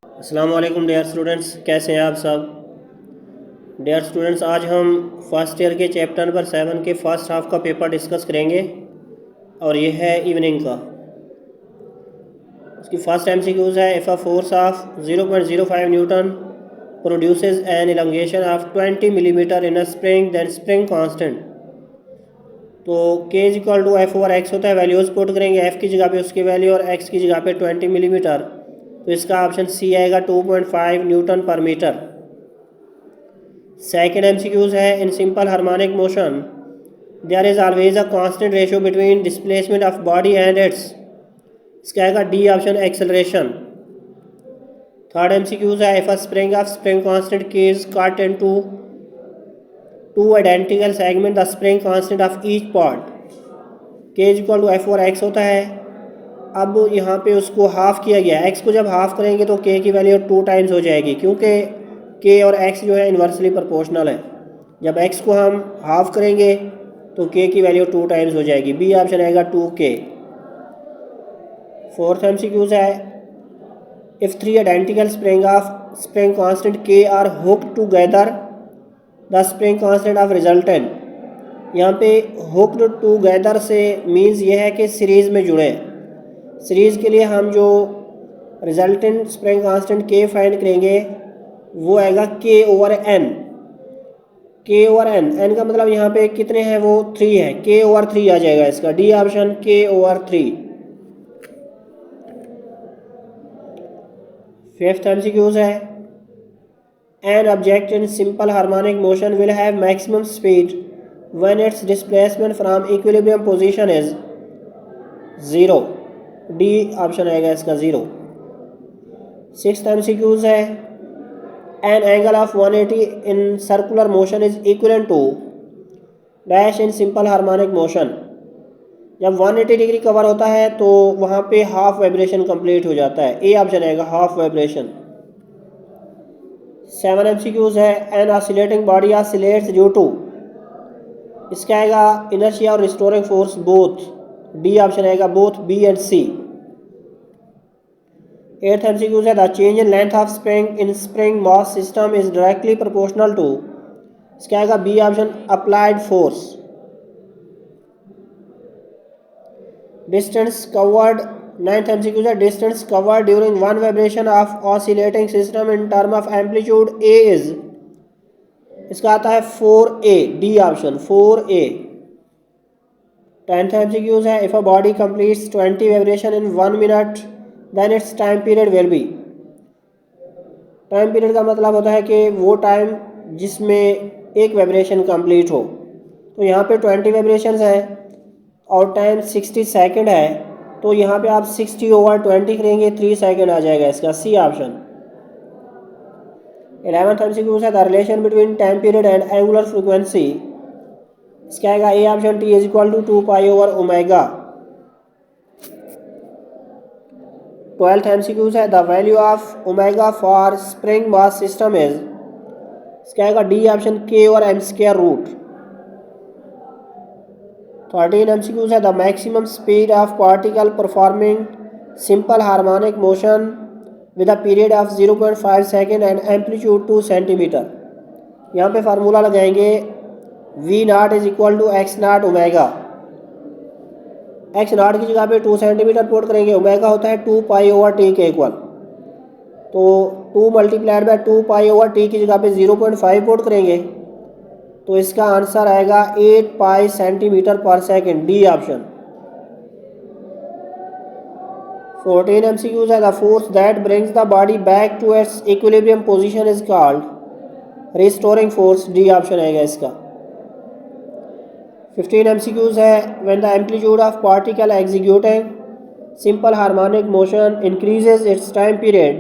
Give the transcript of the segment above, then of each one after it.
अस्सलाम वालेकुम dear students, कैसे हैं आप सब। डियर स्टूडेंट्स, आज हम फर्स्ट ईयर के चैप्टर नंबर 7 के फर्स्ट हाफ का पेपर डिस्कस करेंगे और ये है इवनिंग का। उसकी फर्स्ट एमसीक्यूज है, if a force of 0.05 newton produces an elongation of 20 millimetre in a spring then spring constant. तो K is equal to F over X होता है, वैल्यूज़ पुट करेंगे, एफ़ की जगह पे उसकी वैल्यू और एक्स की जगह पे 20 मिलीमीटर। तो इसका ऑप्शन सी आएगा, 2.5 न्यूटन पर मीटर। सेकेंड एमसीक्यूज है, in simple harmonic motion there is always a constant ratio between displacement of body and its. इसका आएगा D option, acceleration. Third MCQs है, if a spring of spring constant K is cut into two identical segment the spring constant of each part. K is equal to F और X होता है। अब यहाँ पे उसको हाफ किया गया, एक्स को जब हाफ करेंगे तो के की वैल्यू 2 टाइम्स हो जाएगी, क्योंकि के और एक्स जो है इन्वर्सली प्रोपोर्शनल है। जब एक्स को हम हाफ करेंगे तो के की वैल्यू 2 टाइम्स हो जाएगी। बी ऑप्शन आएगा 2k। फोर्थ एमसीक्यूज है, if 3 identical spring constant K are hooked together the spring constant of resultant. यहाँ पे हुक्ड टुगेदर से मीन्स ये है कि सीरीज़ में जुड़े। सीरीज़ के लिए हम जो रिजल्टेंट स्प्रिंग कांस्टेंट के फाइंड करेंगे वो आएगा के ओवर एन। के ओवर एन, एन का मतलब यहाँ पे कितने हैं, वो 3 है, के ओवर 3 आ जाएगा इसका। डी ऑप्शन, के ओवर 3। फिफ्थ एमसीक्यूज है, an object in simple harmonic motion will have maximum speed when its displacement from equilibrium position is 0। D option आएगा इसका 0। सिक्स्थ एमसीक्यूज है, an angle of 180 in circular motion is equal to dash in simple harmonic motion. जब 180 degree cover होता है तो वहाँ पे half vibration complete हो जाता है। ए ऑप्शन आएगा, हाफ वाइब्रेशन। 7 एमसीक्यूज है, an oscillating body oscillates due to. इसका आएगा इनर्शिया और restoring force both. D option आएगा, both B and C. Eighth MCQs है, the change in length of spring in spring mass system is directly proportional to. इसका आएगा B option, applied force. Distance covered, ninth MCQs है, distance covered during one vibration of oscillating system in term of amplitude A is. इसका आता है 4a। D option, 4a। Tenth MCQs है, if a body completes 20 vibration in 1 minute then its time period will be. Time period का मतलब होता है कि वो टाइम जिसमें एक वाइब्रेशन कंप्लीट हो। तो यहाँ पे 20 वाइब्रेशंस हैं और टाइम 60 सेकंड है, तो यहाँ पे आप 60 ओवर 20 करेंगे, 3 सेकंड आ जाएगा इसका। C option. 11th एमसीक्यूज है, the relation between time period and angular frequency. इसका आएगा A option, T is equal to 2 pi over omega. 12th MCQs है, the value of omega for spring mass system is. इसका आएगा D option, K और M square root. 13 MCQs है, the maximum speed of particle performing simple harmonic motion with a period of 0.5 second and amplitude 2 centimetre. यहाँ पे formula लगाएंगे, V naught is equal to X naught omega. X naught की जगह पे 2 centimetre put करेंगे, omega होता है 2 pi over T के इक्वल। तो 2 multiplied by 2 pi over T की जगह पे 0.5 पुट करेंगे, तो इसका आंसर आएगा 8 pi centimetre per second. D option. 14 MCQs है, the force that brings the body back to its equilibrium position is called restoring force. D option आएगा इसका। 15 एमसीक्यूज है, when the amplitude of particle executing simple harmonic motion increases its time period.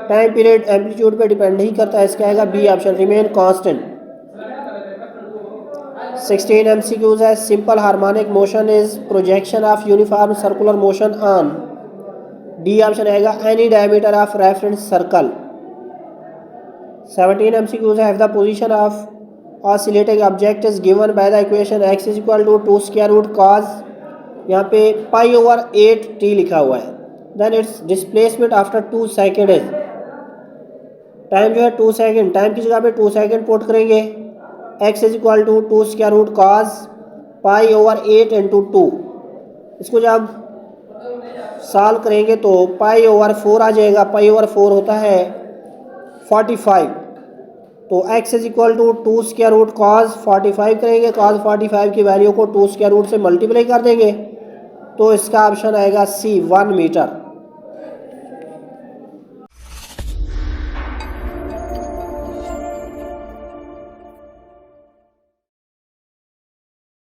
Time period amplitude पे depend नहीं करता है, इसका आएगा B option, remain constant. 16 MCQs है, simple harmonic motion is projection of uniform circular motion on. D option आएगा, any diameter of reference circle. 17 MCQs है, the position of oscillating object is given by the equation x is equal to 2 square root cos. यहाँ पे pi over 8 T लिखा हुआ है, then its displacement after 2 second is, time जो है 2 second, time की जगह पे 2 सेकेंड पुट करेंगे। x is equal to 2 square root cos pi over 8 into 2, इसको जब सॉल्व करेंगे तो पाई ओवर 4 आ जाएगा, पाई ओवर 4 होता है 45। तो x is equal to 2 square root cos 45 करेंगे, कॉस 45 की वैल्यू को 2 स्क्वायर रूट से मल्टीप्लाई कर देंगे, तो इसका ऑप्शन आएगा C 1 मीटर।